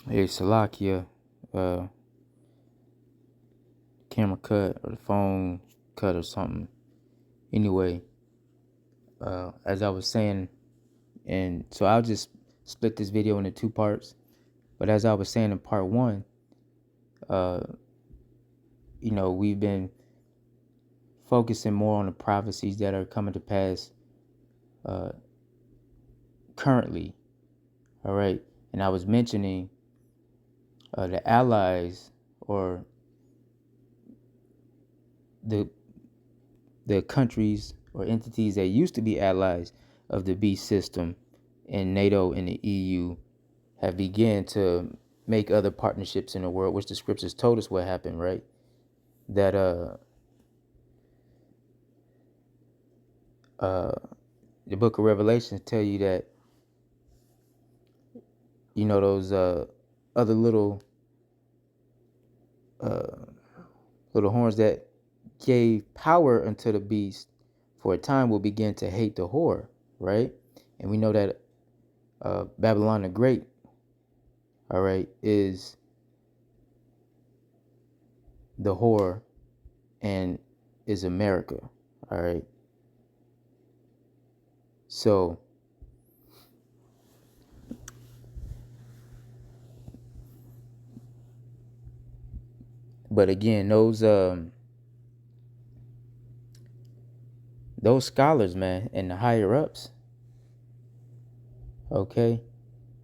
Hey, Salakia, uh, camera cut or the phone cut or something. Anyway, as I was saying, and so I'll just split this video into two parts. But as I was saying in part one, uh, we've been focusing more on the prophecies that are coming to pass uh, currently. All right, and I was mentioning the allies or the the countries or entities that used to be allies of the beast system in NATO and the EU have begun to make other partnerships in the world, which the scriptures told us what happened, right? That uh the book of Revelations tell you that those other uh little horns that gave power unto the beast for a time will begin to hate the whore, right? And we know that Babylon the Great, all right, is the whore and is America, all right? So, but again, those scholars, man, and the higher ups, okay,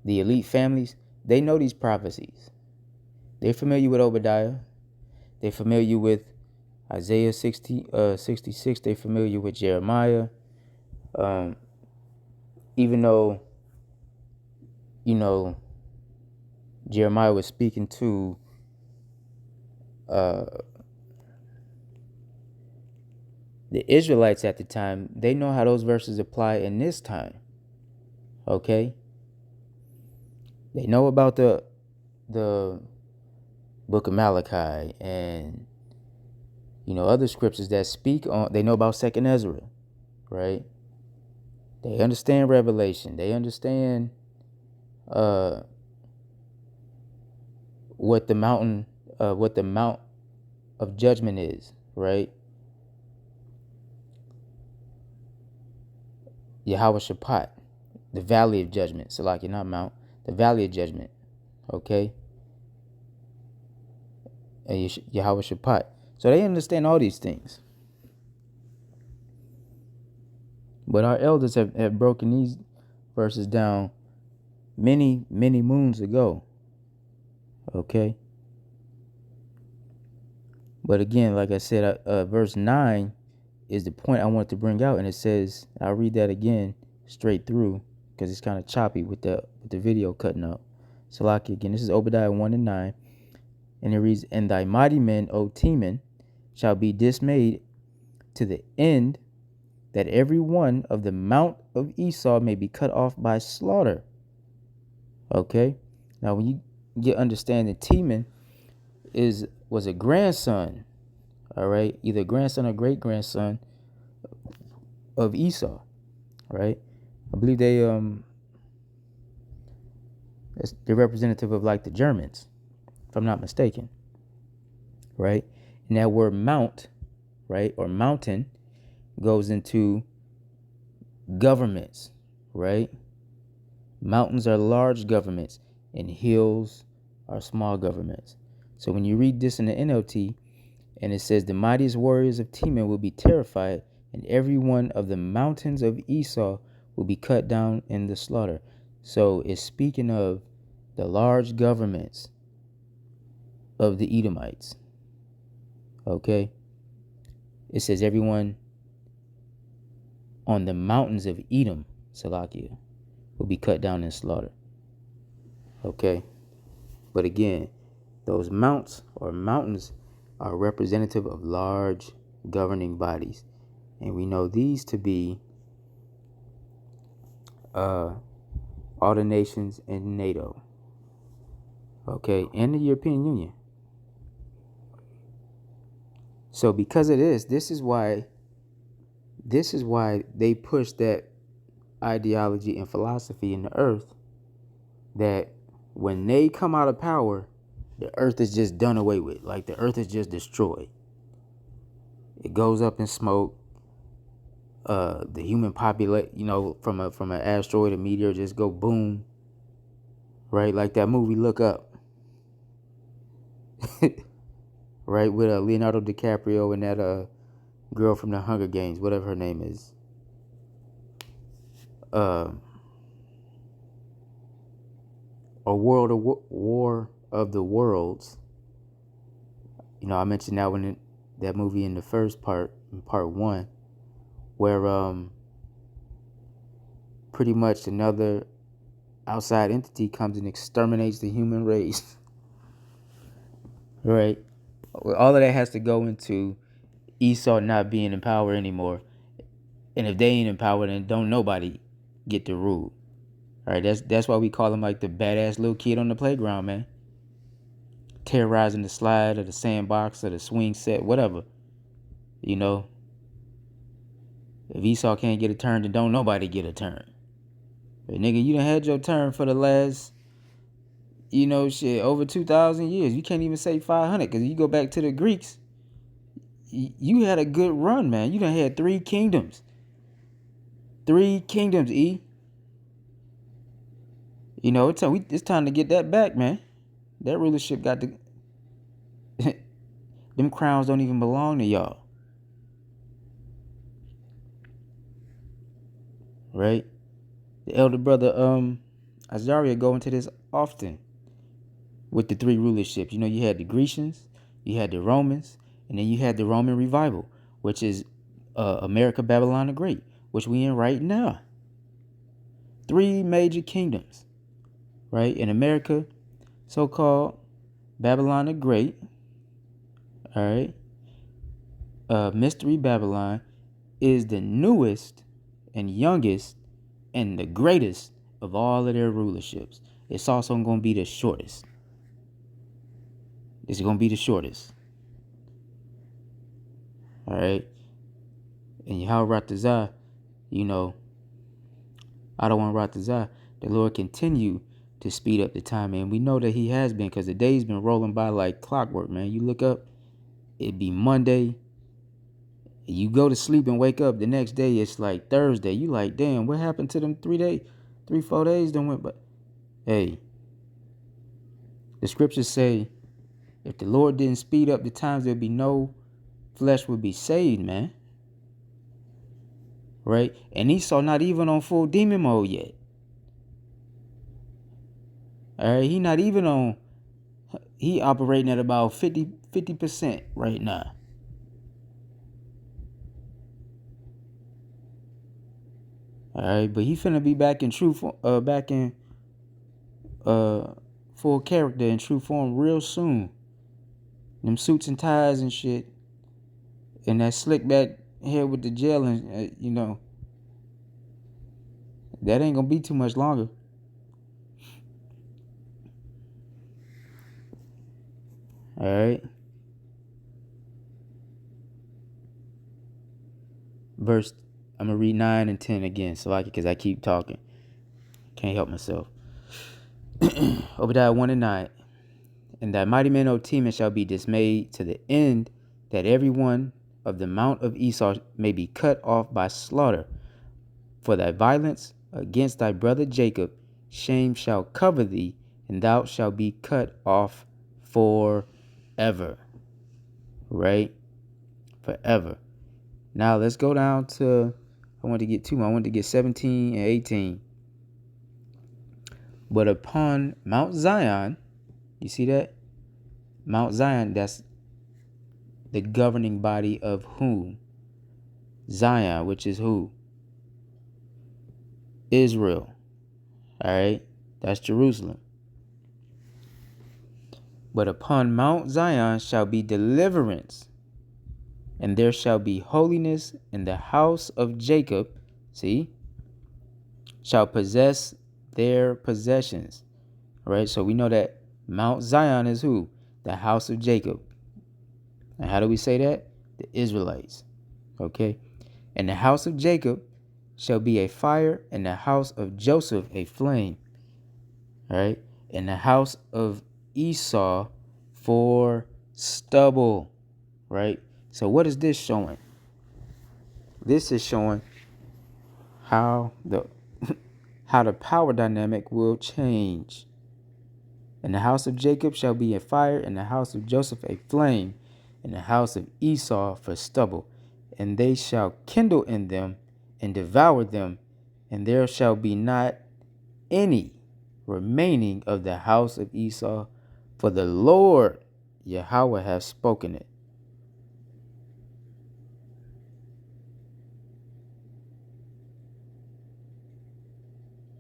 the elite families, they know these prophecies. They're familiar with Obadiah. They're familiar with Isaiah 66. They're familiar with Jeremiah. Um, even though, you know, Jeremiah was speaking to uh, the Israelites at the time, they know how those verses apply in this time. Okay? They know about the book of Malachi and other scriptures that speak on. They know about Second Ezra, right? They understand Revelation. They understand uh what the mount of judgment is, right? Yahweh Shaphat, the valley of judgment. So like, not mount, the valley of judgment. Okay? And Yahweh Shaphat. So they understand all these things. But our elders have broken these verses down many, many moons ago. Okay? But again, like I said, verse 9 is the point I wanted to bring out. And it says, I'll read that again straight through because it's kind of choppy with the video cutting out. Salaki again. This is Obadiah 1 and 9. And it reads, And thy mighty men, O Teman, shall be dismayed to the end that every one of the mount of Esau may be cut off by slaughter. Okay? Now, when you get understanding, Teman was a grandson, all right? Either grandson or great-grandson of Esau, right? I believe they're representative of like the Germans, if I'm not mistaken, right? And that word mount, right, or mountain goes into governments, right? Mountains are large governments and hills are small governments. So when you read this in the NLT and it says the mightiest warriors of Teman will be terrified and every one of the mountains of Esau will be cut down in the slaughter. So it's speaking of the large governments of the Edomites. Okay? It says everyone on the mountains of Edom, Salakia, will be cut down in slaughter. Okay? But again, those mounts or mountains are representative of large governing bodies. And we know these to be all the nations in NATO. Okay? And the European Union. So because of this is why they push that ideology and philosophy in the earth that when they come out of power, the earth is just done away with. Like the earth is just destroyed. It goes up in smoke. The human population, from an asteroid, a meteor, just go boom. Right, like that movie Look Up. Right, with Leonardo DiCaprio and that girl from the Hunger Games, whatever her name is. Or War of the Worlds. I mentioned that one that movie in the first part, in part 1, where pretty much another outside entity comes and exterminates the human race. Right? All of that has to go into Esau not being in power anymore. And if they ain't in power, then don't nobody get to rule. All right, that's why we call him like the badass little kid on the playground, man. Terrorizing the slide or the sandbox or the swing set, whatever. If Esau can't get a turn, then don't nobody get a turn. But nigga, you done had your turn for the last, over 2,000 years. You can't even say 500, because you go back to the Greeks, you had a good run, man. You done had 3 kingdoms. 3 kingdoms, E. It's time to get that back, man. That rulership got to... Them crowns don't even belong to y'all. Right? The elder brother, Azaria, go into this often with the 3 rulerships. You had the Grecians, you had the Romans, and then you had the Roman revival, which is America, Babylon the Great, which we in right now. 3 major kingdoms, right? In America, so-called Babylon the Great, all right? Mystery Babylon is the newest and youngest and the greatest of all of their rulerships. It's also going to be the shortest. It's going to be the shortest. All right? And Yahweh Ratazah, Adawan Ratazah, the Lord continue to speed up the time, and we know that he has been, because the day's been rolling by like clockwork, man. You look up, it'd be Monday. You go to sleep and wake up the next day, it's like Thursday. You like, damn, what happened to them 4 days done went by? Hey, the scriptures say, if the Lord didn't speed up the times, there'd be no flesh would be saved, man. Right? And Esau not even on full demon mode yet. All right, he not even on, he operating at about 50% right now. All right, but he finna be back in full character and true form real soon. Them suits and ties and shit, and that slick back hair with the gel, and that ain't gonna be too much longer. All right. Verse, I'm gonna read 9 and 10 again, because I keep talking, can't help myself. Obadiah 1 and 9. And thy mighty men, O Teman, shall be dismayed to the end that every one of the mount of Esau may be cut off by slaughter. For thy violence against thy brother Jacob, shame shall cover thee, and thou shalt be cut off forever. Right? Forever. Now let's go down to, I wanted to get 17 and 18. But upon Mount Zion, you see that? Mount Zion, that's the governing body of whom? Zion, which is who? Israel. All right? That's Jerusalem. But upon Mount Zion shall be deliverance, and there shall be holiness, and the house of Jacob, see, shall possess their possessions. All right? So we know that Mount Zion is who? The house of Jacob. And how do we say that? The Israelites. Okay? And the house of Jacob shall be a fire, and the house of Joseph a flame. All right? and the house of Esau for stubble, right? So what is this showing? This is showing how the how the power dynamic will change. And the house of Jacob shall be a fire, and the house of Joseph a flame, and the house of Esau for stubble. And they shall kindle in them and devour them, and there shall be not any remaining of the house of Esau, for the Lord Yahweh hath spoken it.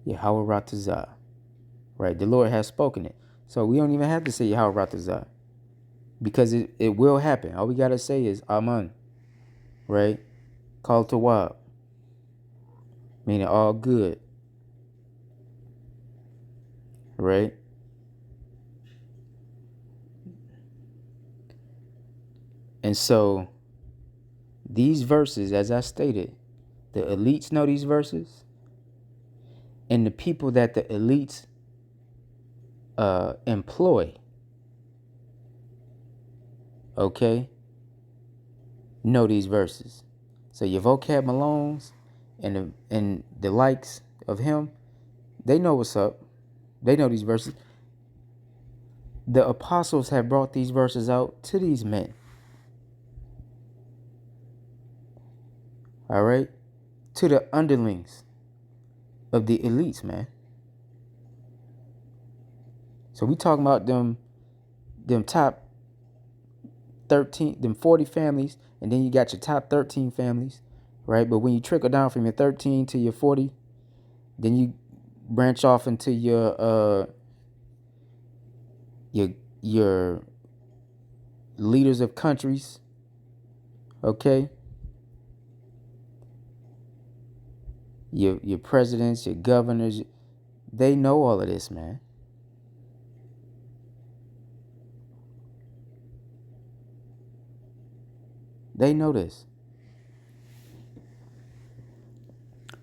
Yahweh Ratazah. Right? The Lord has spoken it. So we don't even have to say Yahweh Ratazah, because it will happen. All we got to say is Aman. Right? Call to Wab. Meaning all good. Right? And so these verses, as I stated, the elites know these verses, and the people that the elites employ, okay, know these verses. So your vocab Malones and the likes of him, they know what's up. They know these verses. The apostles have brought these verses out to these men. All right? To the underlings of the elites, man. So we talking about them top 13, them 40 families, and then you got your top 13 families, right? But when you trickle down from your 13 to your 40, then you branch off into your leaders of countries, okay? Your presidents, your governors, they know all of this, man. They know this.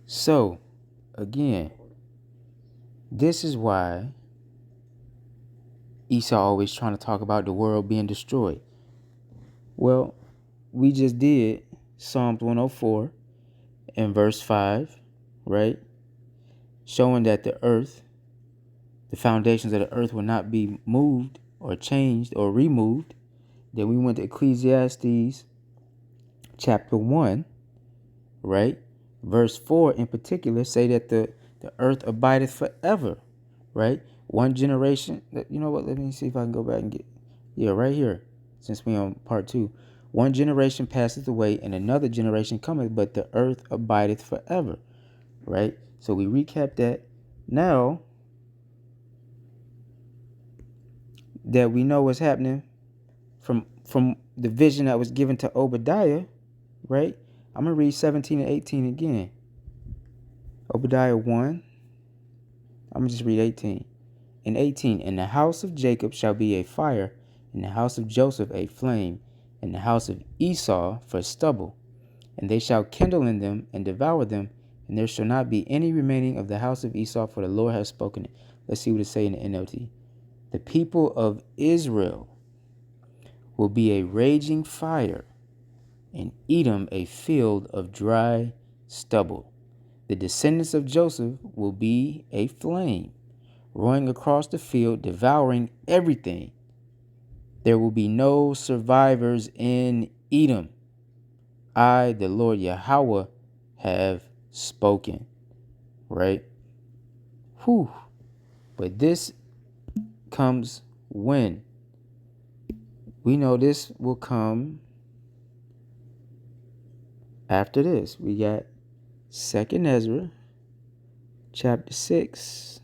So, again, this is why Esau always trying to talk about the world being destroyed. Well, we just did Psalms 104 and verse 5, right? Showing that the earth, the foundations of the earth will not be moved or changed or removed. Then we went to Ecclesiastes chapter 1, right? Verse 4 in particular say that the earth abideth forever, right? One generation. You know what? Let me see if I can go back and get. Yeah, right here. Since we on part 2. One generation passeth away and another generation cometh, but the earth abideth forever, right? So we recap that. Now that we know what's happening from the vision that was given to Obadiah, right? I'm going to read 17 and 18 again. Obadiah 1. I'm going to just read 18. In 18, and the house of Jacob shall be a fire, and the house of Joseph a flame, and the house of Esau for stubble. And they shall kindle in them and devour them, and there shall not be any remaining of the house of Esau, for the Lord has spoken it. Let's see what it say in the NLT. The people of Israel will be a raging fire, and Edom a field of dry stubble. The descendants of Joseph will be a flame, roaring across the field, devouring everything. There will be no survivors in Edom. I, the Lord Yahweh, have spoken. Right? Whew. But this comes when? We know this will come after this. We got 2nd Ezra, chapter 6.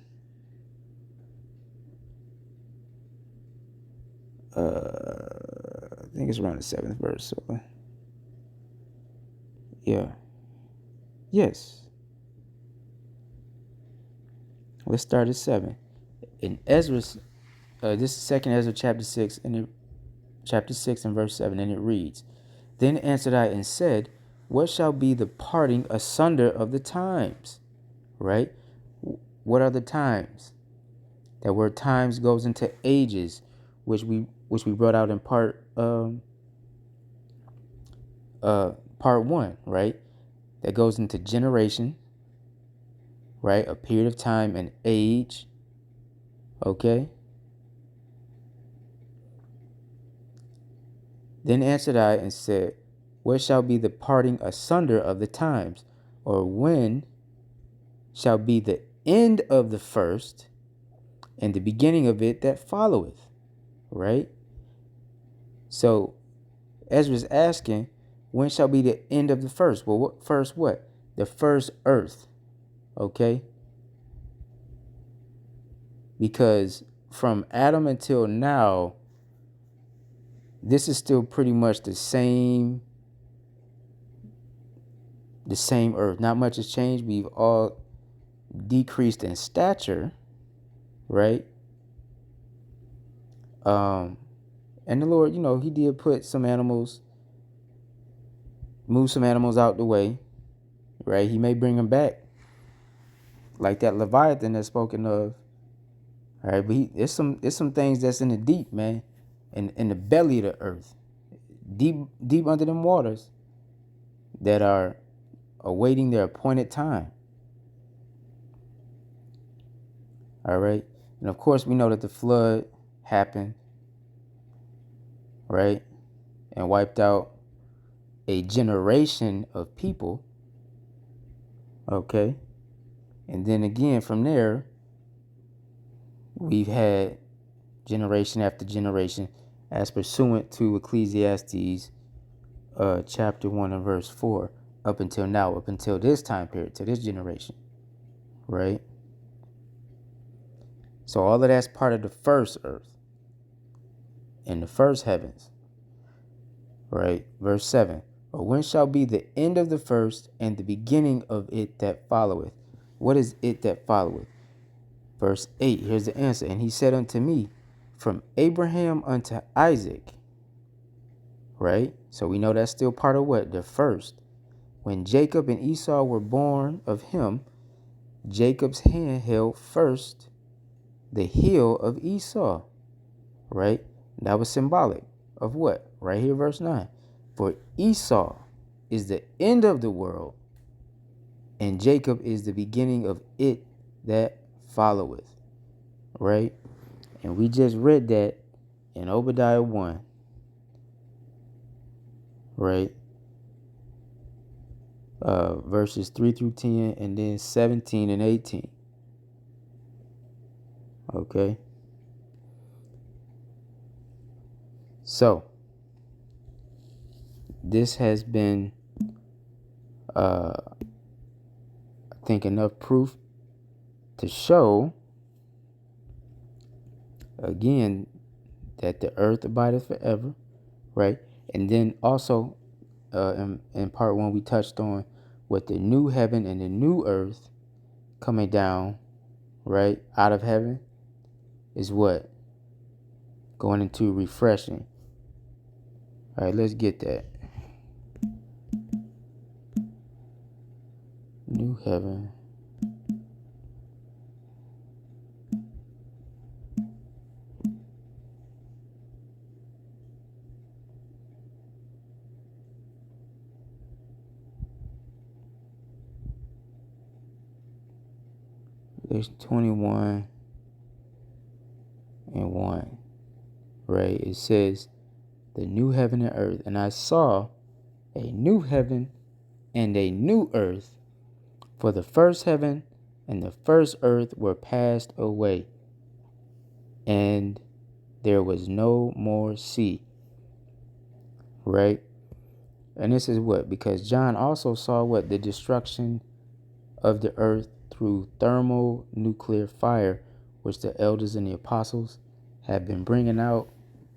I think it's around the 7th verse. So, yeah. Yes. Let's start at 7. In Ezra's, this is 2nd Ezra chapter 6, and chapter 6 and verse 7, and it reads, Then answered I and said, What shall be the parting asunder of the times? Right? What are the times? That word times goes into ages, which we brought out in part one, right? That goes into generation, right? A period of time and age. Okay. Then answered I and said, what shall be the parting asunder of the times? Or when shall be the end of the first and the beginning of it that followeth? Right? So Ezra's asking, when shall be the end of the first? Well, what first what? The first earth. Okay? Because from Adam until now, this is still pretty much the same earth. Not much has changed. We've all decreased in stature, right? And the Lord, he did put some animals, move some animals out the way, right? He may bring them back, like that Leviathan that's spoken of. All right, but it's some things that's in the deep, man, in the belly of the earth, deep under them waters, that are awaiting their appointed time. All right, and of course we know that the flood happened, right, and wiped out a generation of people. Okay, and then again from there, we've had generation after generation, as pursuant to Ecclesiastes chapter 1 and verse 4, up until now, up until this time period, to this generation, right? So all of that's part of the first earth and the first heavens, right? Verse 7, or when shall be the end of the first and the beginning of it that followeth? What is it that followeth? Verse 8, here's the answer. And he said unto me, from Abraham unto Isaac, right? So we know that's still part of what? The first. When Jacob and Esau were born of him, Jacob's hand held first the heel of Esau, right? That was symbolic of what? Right here, verse 9. For Esau is the end of the world, and Jacob is the beginning of it that followeth, right? And we just read that in Obadiah 1, right? Verses 3 through 10, and then 17 and 18. Okay. So, this has been, I think, enough proof to show, again, that the earth abideth forever, right? And then also, in part one, we touched on what the new heaven and the new earth coming down, right, out of heaven is what? Going into refreshing. All right, let's get that. New heaven. There's 21 and 1, right? It says, the new heaven and earth. And I saw a new heaven and a new earth, for the first heaven and the first earth were passed away, and there was no more sea. Right? And this is what? Because John also saw what? The destruction of the earth through thermonuclear fire, which the elders and the apostles have been bringing out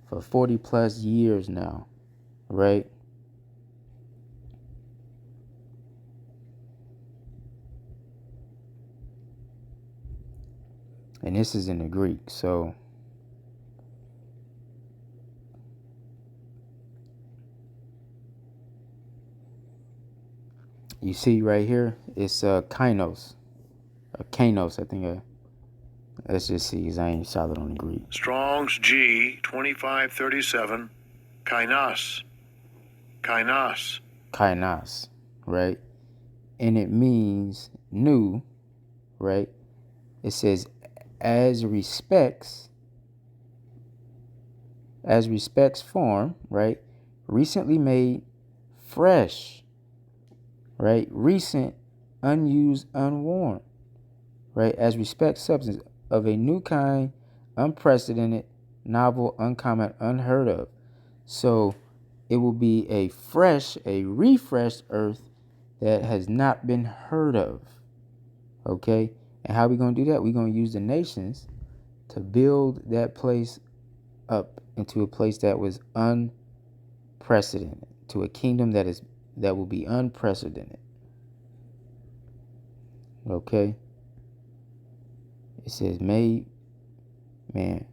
for 40 plus years now. Right? And this is in the Greek. So you see right here, it's kainos, I think. Let's just see, because I ain't solid on the Greek. Strong's G 2537, kainos. Kainos. Kainos, right? And it means new, right? It says as respects form, right? Recently made, fresh, right? Recent, unused, unworn, right? As respects substance of a new kind, unprecedented, novel, uncommon, unheard of. So it will be a refreshed earth that has not been heard of. Okay? And how are we going to do that? We're going to use the nations to build that place up into a place that was unprecedented, to a kingdom that will be unprecedented. Okay? It says made man.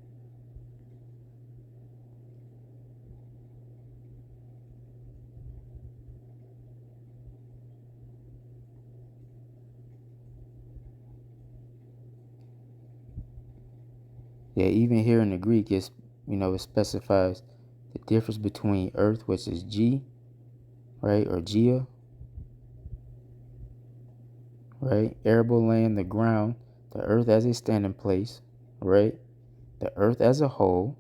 Yeah, even here in the Greek, it specifies the difference between earth, which is G, right, or Gia, right, arable land, the ground, the earth as a standing place, right, the earth as a whole,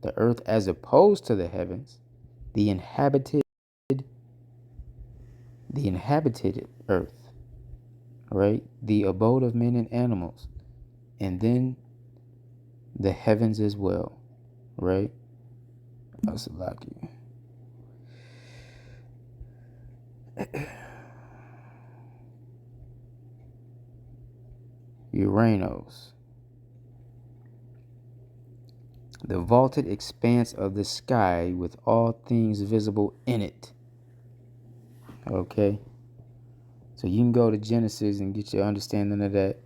the earth as opposed to the heavens, the inhabited earth, right, the abode of men and animals, and then the heavens as well, right? Asalaki. Uranus, the vaulted expanse of the sky with all things visible in it. Okay, so you can go to Genesis and get your understanding of that,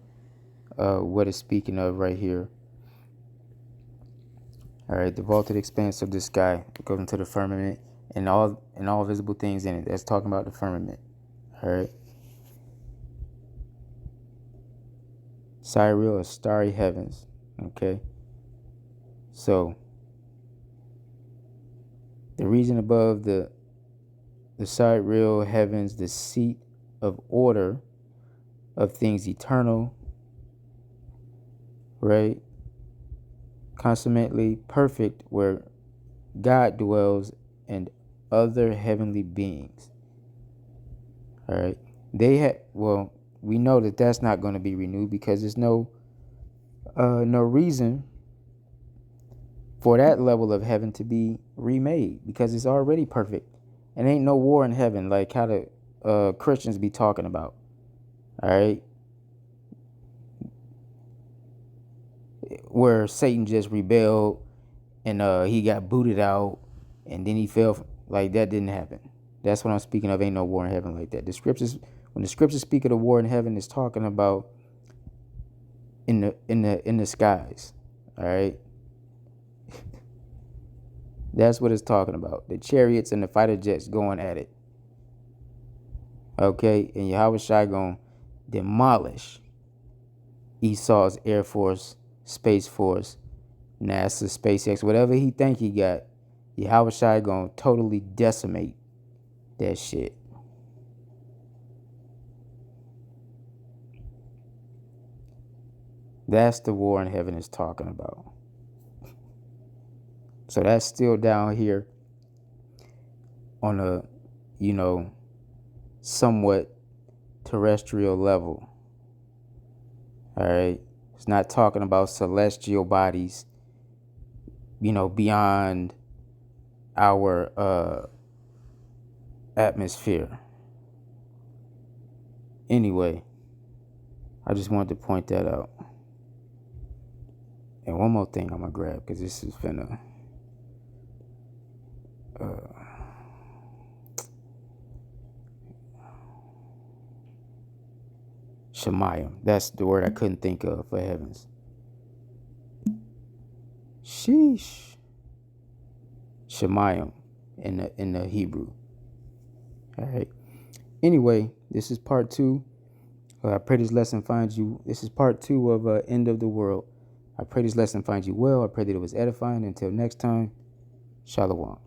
what it's speaking of right here. All right, the vaulted expanse of the sky goes into the firmament and all visible things in it. That's talking about the firmament. All right, sidereal or starry heavens. Okay, so the region above the sidereal heavens, the seat of order of things eternal, right? Consummately perfect, where God dwells and other heavenly beings. All right, we know that that's not going to be renewed because there's no reason for that level of heaven to be remade because it's already perfect, and ain't no war in heaven like how the Christians be talking about. All right, where Satan just rebelled and he got booted out and then he fell. Like, that didn't happen. That's what I'm speaking of. Ain't no war in heaven like that. When the scriptures speak of the war in heaven, it's talking about in the skies. All right, that's what it's talking about. The chariots and the fighter jets going at it. Okay, and Yahweh Shai gonna demolish Esau's Air Force, Space Force, NASA, SpaceX, whatever he think he got. Yahweh Shai gonna totally decimate that shit. That's the war in heaven is talking about. So that's still down here on a, somewhat terrestrial level. All right. It's not talking about celestial bodies, beyond our atmosphere. Anyway, I just wanted to point that out. And one more thing I'm gonna grab because this is finna. Shemayim. That's the word I couldn't think of for heavens. Sheesh. Shemayim in the Hebrew. All right. Anyway, this is part 2. I pray this lesson finds you. This is part 2 of End of the World. I pray this lesson finds you well. I pray that it was edifying. Until next time, Shalom.